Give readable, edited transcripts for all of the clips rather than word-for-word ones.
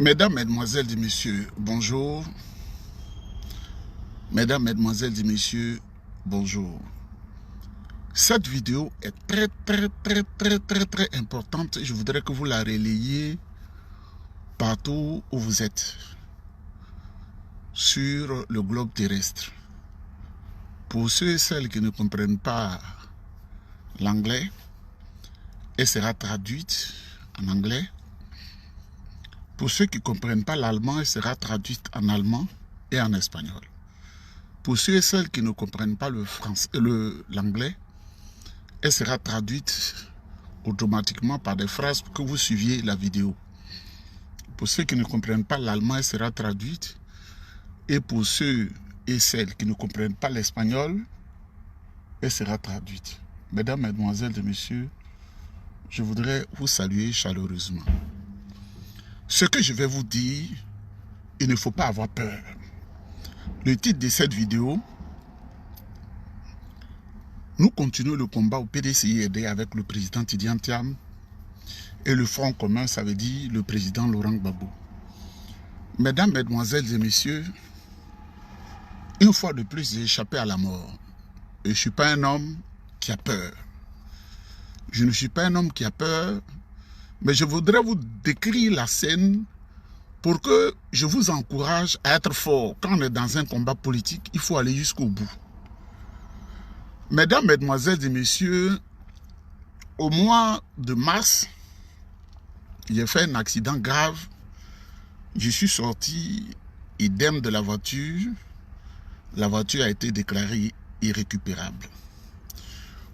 Mesdames, Mesdemoiselles et Messieurs, bonjour. Mesdames, Mesdemoiselles et Messieurs, bonjour. Cette vidéo est très importante et je voudrais que vous la relayiez partout où vous êtes sur le globe terrestre. Pour ceux et celles qui ne comprennent pas l'anglais, elle sera traduite en anglais. Pour ceux qui ne comprennent pas l'allemand, elle sera traduite en allemand et en espagnol. Pour ceux et celles qui ne comprennent pas l'anglais, elle sera traduite automatiquement par des phrases pour que vous suiviez la vidéo. Pour ceux qui ne comprennent pas l'allemand, elle sera traduite. Et pour ceux et celles qui ne comprennent pas l'espagnol, elle sera traduite. Mesdames, Mesdemoiselles et Messieurs, je voudrais vous saluer chaleureusement. Ce que je vais vous dire, il ne faut pas avoir peur. Le titre de cette vidéo, nous continuons le combat au PDCIRD avec le président Tidiane Thiam et le Front commun, ça veut dire le président Laurent Gbagbo. Mesdames, Mesdemoiselles et Messieurs, une fois de plus, j'ai échappé à la mort. Et je ne suis pas un homme qui a peur. Je ne suis pas un homme qui a peur, mais je voudrais vous décrire la scène pour que je vous encourage à être fort. Quand on est dans un combat politique, il faut aller jusqu'au bout. Mesdames, Mesdemoiselles et Messieurs, au mois de mars, j'ai fait un accident grave. Je suis sorti idem de la voiture. La voiture a été déclarée irrécupérable.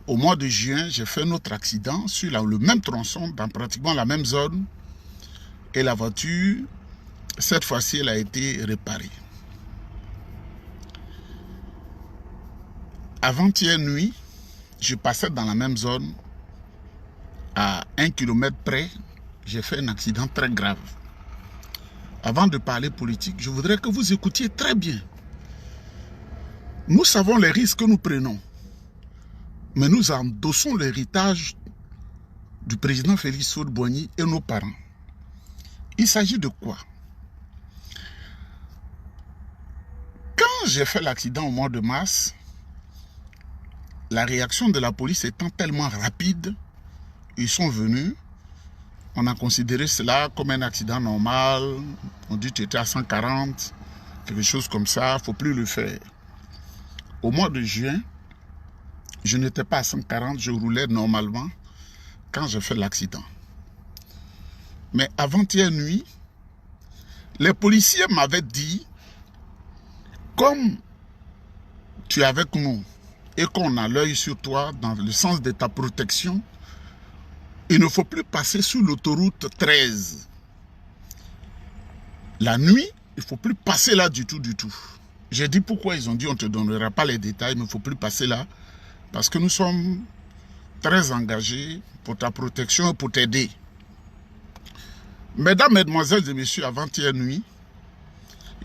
Au mois de juin, j'ai fait un autre accident sur le même tronçon, dans pratiquement la même zone. Et la voiture, cette fois-ci, elle a été réparée. Avant-hier nuit, je passais dans la même zone, à 1 km près, j'ai fait un accident très grave. Avant de parler politique, je voudrais que vous écoutiez très bien. Nous savons les risques que nous prenons, mais nous endossons l'héritage du président Félix Houphouët-Boigny et nos parents. Il s'agit de quoi? Quand j'ai fait l'accident au mois de mars, la réaction de la police étant tellement rapide, ils sont venus, on a considéré cela comme un accident normal, on dit que tu étais à 140, quelque chose comme ça, il ne faut plus le faire. Au mois de juin, je n'étais pas à 140, je roulais normalement quand j'ai fait l'accident. Mais avant-hier nuit, les policiers m'avaient dit, comme tu es avec nous et qu'on a l'œil sur toi dans le sens de ta protection, il ne faut plus passer sur l'autoroute 13. La nuit, il ne faut plus passer là du tout. J'ai dit pourquoi, ils ont dit on ne te donnera pas les détails, mais il ne faut plus passer là. Parce que nous sommes très engagés pour ta protection et pour t'aider. Mesdames, Mesdemoiselles et Messieurs, avant-hier nuit,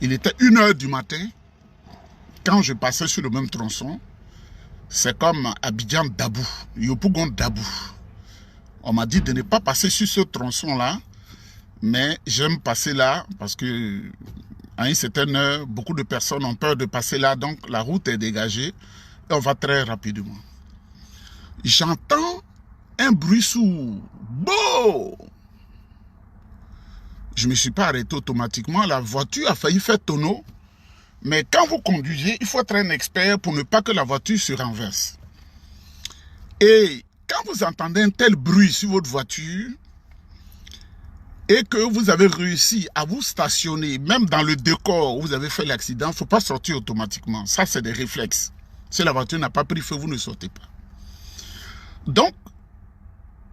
il était 1 h du matin, quand je passais sur le même tronçon, c'est comme Abidjan-Dabou, Yopougon-Dabou. On m'a dit de ne pas passer sur ce tronçon-là, mais j'aime passer là parce que à une certaine heure, beaucoup de personnes ont peur de passer là, donc la route est dégagée et on va très rapidement. J'entends un bruit sourd. Bon! Je ne me suis pas arrêté automatiquement, la voiture a failli faire tonneau, mais quand vous conduisez, il faut être un expert pour ne pas que la voiture se renverse. Et quand vous entendez un tel bruit sur votre voiture, et que vous avez réussi à vous stationner, même dans le décor où vous avez fait l'accident, il ne faut pas sortir automatiquement. Ça, c'est des réflexes. Si la voiture n'a pas pris feu, vous ne sortez pas. Donc,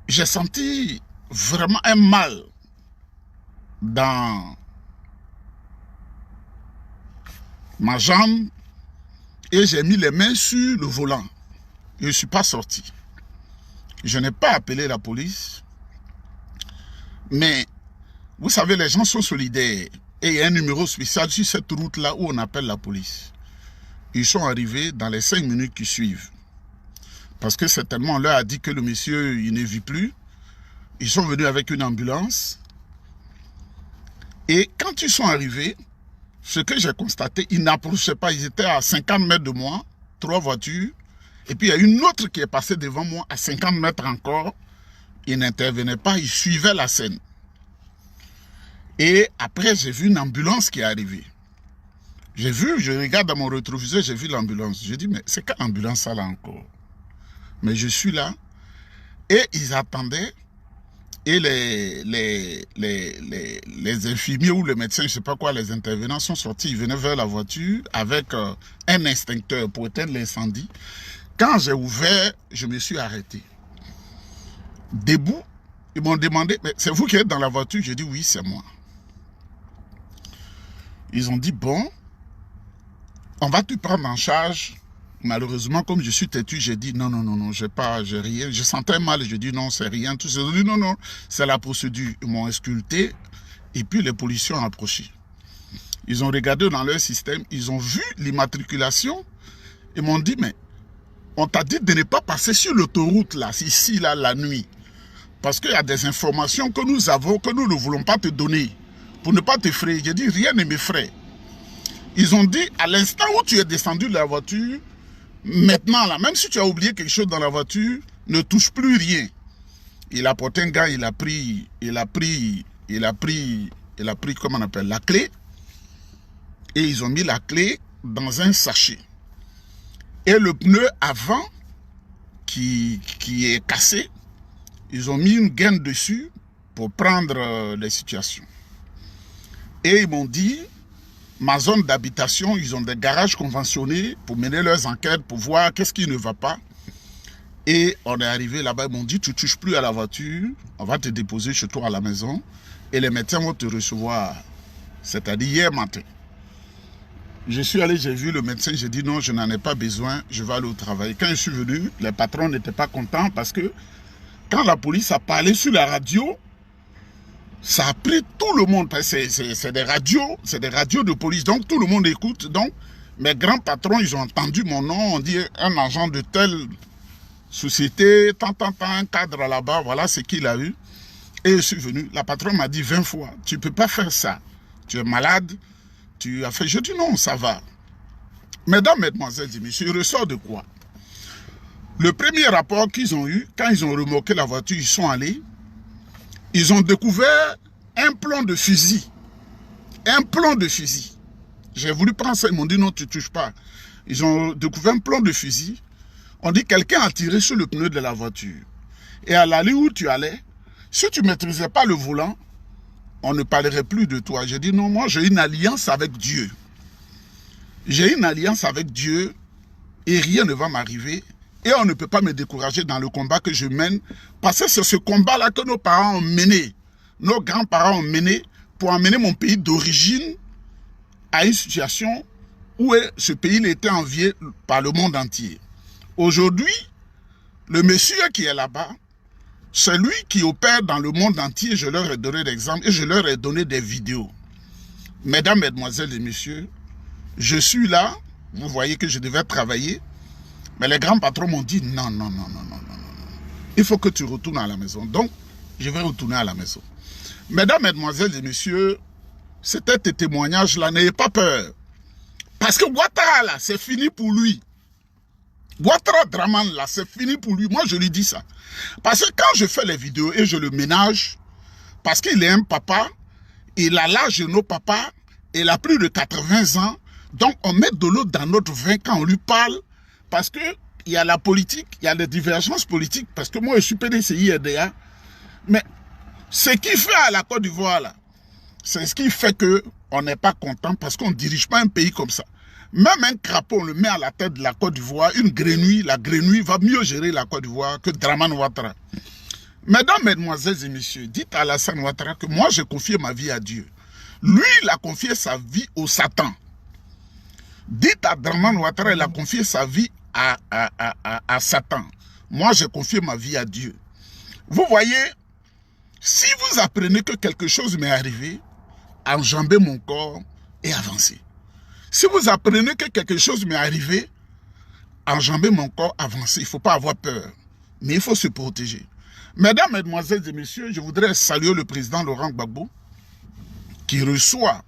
j'ai senti vraiment un mal dans ma jambe et j'ai mis les mains sur le volant. Je ne suis pas sorti. Je n'ai pas appelé la police, mais vous savez, les gens sont solidaires et il y a un numéro spécial sur cette route-là où on appelle la police. Ils sont arrivés dans les 5 minutes qui suivent. Parce que certainement, on leur a dit que le monsieur, il ne vit plus. Ils sont venus avec une ambulance. Et quand ils sont arrivés, ce que j'ai constaté, ils n'approchaient pas, ils étaient à 50 mètres de moi, 3 voitures, et puis il y a une autre qui est passée devant moi à 50 mètres encore, ils n'intervenaient pas, ils suivaient la scène. Et après, j'ai vu une ambulance qui est arrivée. Je regarde dans mon rétroviseur, j'ai vu l'ambulance. Je dis, mais c'est quelle ambulance ça là encore? Mais je suis là, et ils attendaient, et les infirmiers ou les médecins, je ne sais pas quoi, les intervenants sont sortis, ils venaient vers la voiture avec un extincteur pour éteindre l'incendie. Quand j'ai ouvert, je me suis arrêté. Debout, ils m'ont demandé, mais c'est vous qui êtes dans la voiture? J'ai dit, oui, c'est moi. Ils ont dit, bon, on va te prendre en charge. Malheureusement, comme je suis têtu, j'ai dit non, j'ai rien. Je sentais mal, je dis non, c'est rien. Tout ça, j'ai dit non, c'est la procédure. Ils m'ont ausculté et puis les policiers ont approché. Ils ont regardé dans leur système, ils ont vu l'immatriculation. Ils m'ont dit, mais on t'a dit de ne pas passer sur l'autoroute là, ici, là, la nuit. Parce qu'il y a des informations que nous avons, que nous ne voulons pas te donner. Pour ne pas te frayer. J'ai dit, rien ne m'effraie. Ils ont dit, à l'instant où tu es descendu de la voiture, maintenant, là, même si tu as oublié quelque chose dans la voiture, ne touche plus rien. Il a porté un gars, il a pris, comment on appelle, la clé. Et ils ont mis la clé dans un sachet. Et le pneu avant, qui est cassé, ils ont mis une gaine dessus pour prendre les situations. Et ils m'ont dit, ma zone d'habitation, ils ont des garages conventionnés pour mener leurs enquêtes, pour voir qu'est-ce qui ne va pas. Et on est arrivé là-bas, ils m'ont dit, tu ne touches plus à la voiture, on va te déposer chez toi à la maison et les médecins vont te recevoir, c'est-à-dire hier matin. Je suis allé, j'ai vu le médecin, j'ai dit non, je n'en ai pas besoin, je vais aller au travail. Quand je suis venu, les patrons n'étaient pas contents parce que quand la police a parlé sur la radio, ça a pris tout le monde, c'est des radios de police, donc tout le monde écoute. Donc mes grands patrons, ils ont entendu mon nom, on dit un agent de telle société, un cadre là-bas, voilà ce qu'il a eu. Et je suis venu, la patronne m'a dit 20 fois, tu ne peux pas faire ça, tu es malade, tu as fait, je dis non, ça va. Mesdames, mesdemoiselles et messieurs, il ressort de quoi? Le premier rapport qu'ils ont eu, quand ils ont remorqué la voiture, ils sont allés, ils ont découvert un plomb de fusil. Un plomb de fusil. J'ai voulu prendre ça, ils m'ont dit non, tu ne touches pas. Ils ont découvert un plomb de fusil. On dit quelqu'un a tiré sur le pneu de la voiture. Et à l'allée où tu allais, si tu ne maîtrisais pas le volant, on ne parlerait plus de toi. J'ai dit non, moi j'ai une alliance avec Dieu. J'ai une alliance avec Dieu et rien ne va m'arriver. Et on ne peut pas me décourager dans le combat que je mène. Parce que c'est ce combat-là que nos parents ont mené. Nos grands-parents ont mené pour amener mon pays d'origine à une situation où ce pays était envié par le monde entier. Aujourd'hui, le monsieur qui est là-bas, c'est lui qui opère dans le monde entier. Je leur ai donné l'exemple et je leur ai donné des vidéos. Mesdames, mesdemoiselles et messieurs, je suis là. Vous voyez que je devais travailler. Mais les grands patrons m'ont dit non. Il faut que tu retournes à la maison. Donc, je vais retourner à la maison. Mesdames, mesdemoiselles et messieurs, c'était tes témoignages là. N'ayez pas peur. Parce que Ouattara là, c'est fini pour lui. Ouattara Draman là, c'est fini pour lui. Moi, je lui dis ça. Parce que quand je fais les vidéos et je le ménage, parce qu'il est un papa, il a l'âge de nos papas, il a plus de 80 ans, donc on met de l'eau dans notre vin quand on lui parle, parce qu'il y a la politique, il y a les divergences politiques, parce que moi je suis PDCI RDA, mais ce qui fait à la Côte d'Ivoire là, c'est ce qui fait qu'on n'est pas content parce qu'on ne dirige pas un pays comme ça. Même un crapaud, on le met à la tête de la Côte d'Ivoire, une grenouille, la grenouille va mieux gérer la Côte d'Ivoire que Draman Ouattara. Mesdames, mesdemoiselles et messieurs, dites à Alassane Ouattara que moi j'ai confié ma vie à Dieu. Lui, il a confié sa vie au Satan. Dites à Draman Ouattara, il a confié sa vie à Satan. Moi, j'ai confié ma vie à Dieu. Vous voyez, si vous apprenez que quelque chose m'est arrivé, enjambez mon corps et avancez. Si vous apprenez que quelque chose m'est arrivé, enjambez mon corps, avancez. Il ne faut pas avoir peur, mais il faut se protéger. Mesdames, mesdemoiselles et messieurs, je voudrais saluer le président Laurent Gbagbo, qui reçoit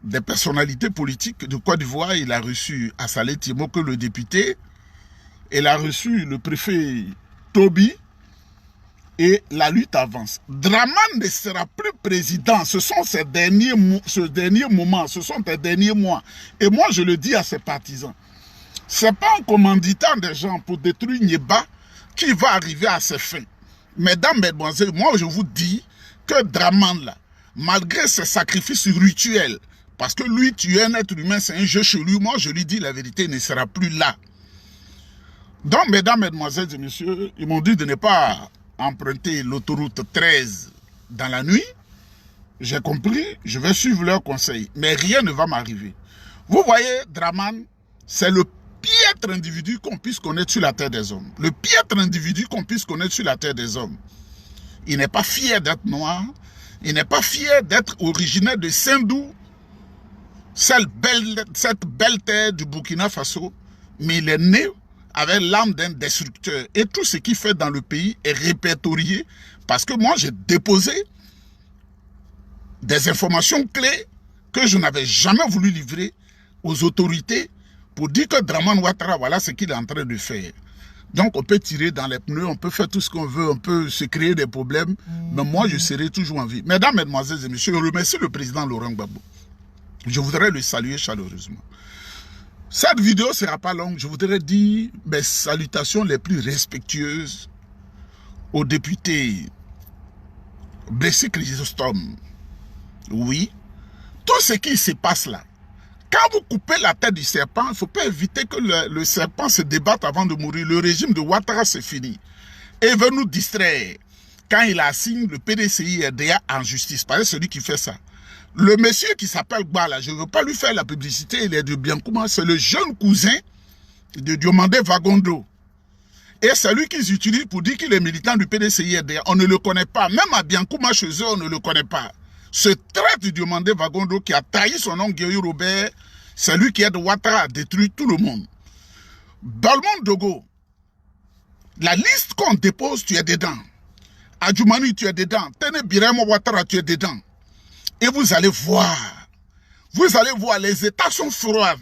des personnalités politiques de Côte d'Ivoire. Il a reçu Assalé Timoke, le député. Il a reçu le préfet Toby. Et la lutte avance. Dramane ne sera plus président. Ce sont ces derniers moments, ce sont les derniers mois. Et moi, je le dis à ses partisans. Ce n'est pas en commanditant des gens pour détruire Nyeba qui va arriver à ses fins. Mesdames, mesdemoiselles, moi, je vous dis que Dramane, là, malgré ses sacrifices rituels, parce que lui, tu es un être humain, c'est un jeu chez lui, moi, je lui dis la vérité, il ne sera plus là. Donc, mesdames, mesdemoiselles et messieurs, ils m'ont dit de ne pas emprunter l'autoroute 13 dans la nuit. J'ai compris, je vais suivre leurs conseils, mais rien ne va m'arriver. Vous voyez, Dramane, c'est le piètre individu qu'on puisse connaître sur la terre des hommes. Le piètre individu qu'on puisse connaître sur la terre des hommes. Il n'est pas fier d'être noir, il n'est pas fier d'être originaire de Sindou, cette belle terre du Burkina Faso, mais il est né avec l'âme d'un destructeur. Et tout ce qu'il fait dans le pays est répertorié parce que moi, j'ai déposé des informations clés que je n'avais jamais voulu livrer aux autorités pour dire que Dramane Ouattara, voilà ce qu'il est en train de faire. Donc, on peut tirer dans les pneus, on peut faire tout ce qu'on veut, on peut se créer des problèmes, mais moi, je serai toujours en vie. Mesdames, mesdemoiselles et messieurs, je remercie le président Laurent Gbagbo. Je voudrais le saluer chaleureusement. Cette vidéo ne sera pas longue. Je voudrais dire mes salutations les plus respectueuses au député Blessé Chrysostome. Oui, tout ce qui se passe là, quand vous coupez la tête du serpent, il ne faut pas éviter que le serpent se débatte avant de mourir. Le régime de Ouattara, c'est fini. Et il veut nous distraire quand il assigne le PDCI RDA en justice. Parce que c'est celui qui fait ça. Le monsieur qui s'appelle Gbala, je ne veux pas lui faire la publicité, il est de Biancouma, c'est le jeune cousin de Diomandé Vagondo. Et c'est lui qu'ils utilisent pour dire qu'il est militant du PDCI RDA. On ne le connaît pas. Même à Biancouma, chez eux, on ne le connaît pas. Ce traître de Diomandé Vagondo qui a trahi son oncle Guéry Robert, c'est lui qui aide Ouattara à détruire tout le monde. Balmon Dogo, la liste qu'on dépose, tu es dedans. Adjoumani, tu es dedans. Tene Biremo Ouattara, tu es dedans. Et vous allez voir, les États sont froids.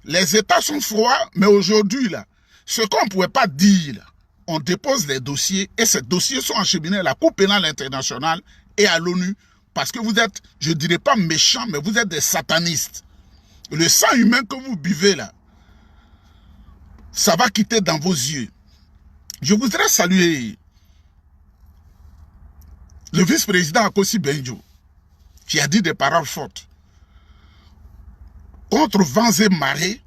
Les États sont froids, mais aujourd'hui, là, ce qu'on ne pouvait pas dire, là, on dépose les dossiers et ces dossiers sont acheminés à la Cour pénale internationale et à l'ONU parce que vous êtes, je ne dirais pas méchants, mais vous êtes des satanistes. Le sang humain que vous buvez là, ça va quitter dans vos yeux. Je voudrais saluer le vice-président Akossi Benjo, qui a dit des paroles fortes. Contre vents et marées,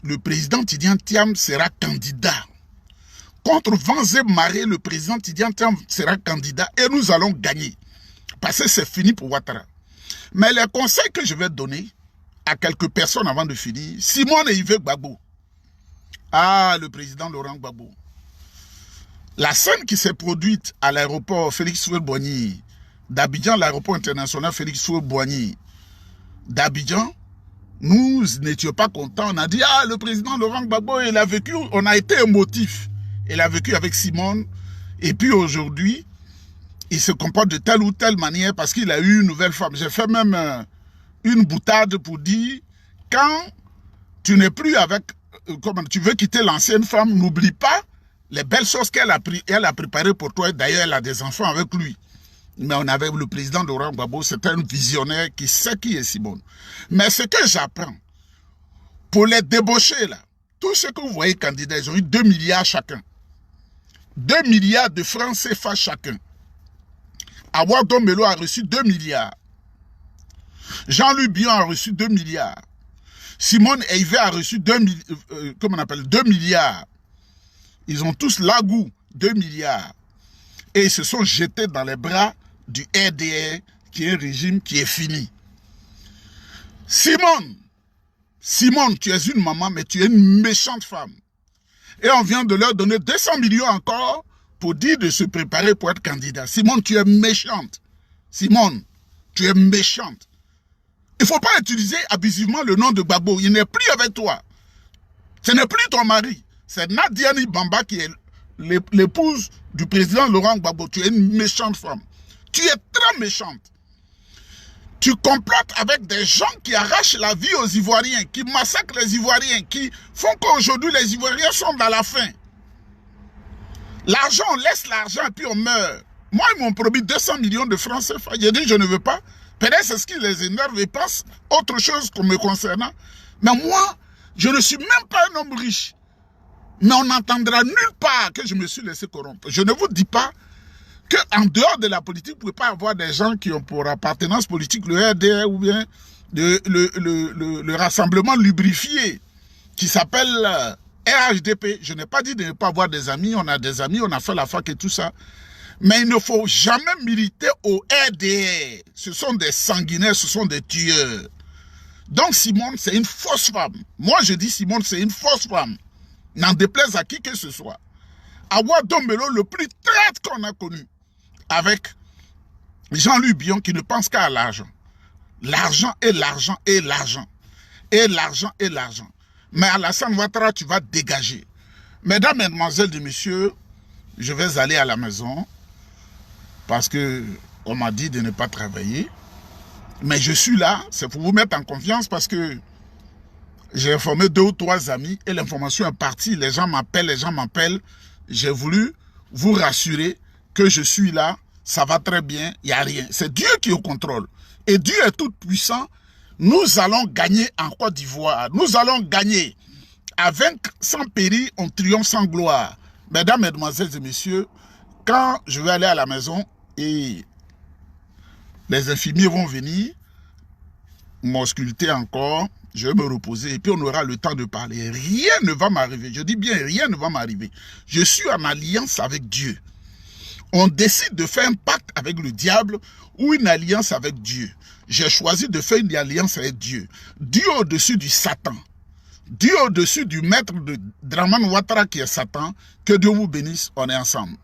le président Tidiane Thiam sera candidat. Contre vents et marées, le président Tidiane Thiam sera candidat et nous allons gagner. Parce que c'est fini pour Ouattara. Mais les conseils que je vais donner à quelques personnes avant de finir, Simone et Yves Gbagbo. Ah, le président Laurent Gbagbo. La scène qui s'est produite à l'aéroport Félix Houphouët-Boigny d'Abidjan, l'aéroport international Félix Houphouët-Boigny d'Abidjan, nous n'étions pas contents. On a dit, ah, le président Laurent Gbagbo, il a vécu, on a été émotif. Il a vécu avec Simone. Et puis aujourd'hui, il se comporte de telle ou telle manière parce qu'il a eu une nouvelle femme. J'ai fait même une boutade pour dire, quand tu n'es plus avec, comment tu veux quitter l'ancienne femme, n'oublie pas les belles choses qu'elle a préparées pour toi. D'ailleurs, elle a des enfants avec lui. Mais on avait le président Laurent Gbagbo, c'était un visionnaire qui sait qui est Simone. Mais ce que j'apprends, pour les débaucher là, tous ceux que vous voyez candidats, ils ont eu 2 milliards chacun. 2 milliards de francs CFA chacun. Awadou Melo a reçu 2 milliards. Jean-Louis Bion a reçu 2 milliards. Simone Eivé a reçu 2 milliards. Ils ont tous l'agou 2 milliards. Et ils se sont jetés dans les bras du RDR, qui est un régime qui est fini. Simone, tu es une maman, mais tu es une méchante femme. Et on vient de leur donner 200 millions encore pour dire de se préparer pour être candidat. Simone, tu es méchante. Simone, tu es méchante. Il ne faut pas utiliser abusivement le nom de Gbagbo. Il n'est plus avec toi. Ce n'est plus ton mari. C'est Nadiani Bamba qui est l'épouse du président Laurent Gbagbo. Tu es une méchante femme. Tu es très méchante. Tu complotes avec des gens qui arrachent la vie aux Ivoiriens, qui massacrent les Ivoiriens, qui font qu'aujourd'hui les Ivoiriens sont dans la faim. L'argent, on laisse l'argent et puis on meurt. Moi, ils m'ont promis 200 millions de francs CFA. J'ai dit, je ne veux pas. Peut-être c'est ce qui les énerve et pensent autre chose me concernant. Mais moi, je ne suis même pas un homme riche. Mais on n'entendra nulle part que je me suis laissé corrompre. Je ne vous dis pas qu'en dehors de la politique, vous ne pouvez pas avoir des gens qui ont pour appartenance politique le RDR ou bien le rassemblement lubrifié qui s'appelle RHDP. Je n'ai pas dit de ne pas avoir des amis. On a des amis, on a fait la fac et tout ça. Mais il ne faut jamais militer au RDR. Ce sont des sanguinaires, ce sont des tueurs. Donc Simone, c'est une fausse femme. Moi, je dis Simone, c'est une fausse femme. N'en déplaise à qui que ce soit. Awa Dombelo, le plus traître qu'on a connu, avec Jean-Louis Bion qui ne pense qu'à l'argent. L'argent et l'argent et l'argent. Et l'argent et l'argent. Mais Alassane Ouattara, tu vas dégager. Mesdames, mesdemoiselles et messieurs, je vais aller à la maison parce qu'on m'a dit de ne pas travailler. Mais je suis là, c'est pour vous mettre en confiance parce que j'ai informé 2 ou 3 amis et l'information est partie. Les gens m'appellent. J'ai voulu vous rassurer que je suis là, ça va très bien, il n'y a rien. C'est Dieu qui est au contrôle. Et Dieu est tout puissant. Nous allons gagner en Côte d'Ivoire. Nous allons gagner. À vaincre sans péril, on triomphe sans gloire. Mesdames, mesdemoiselles et messieurs, quand je vais aller à la maison et les infirmiers vont venir m'ausculter encore, je vais me reposer et puis on aura le temps de parler. Rien ne va m'arriver. Je dis bien, rien ne va m'arriver. Je suis en alliance avec Dieu. On décide de faire un pacte avec le diable ou une alliance avec Dieu. J'ai choisi de faire une alliance avec Dieu. Dieu au-dessus du Satan. Dieu au-dessus du maître de Dramane Ouattara qui est Satan. Que Dieu vous bénisse. On est ensemble.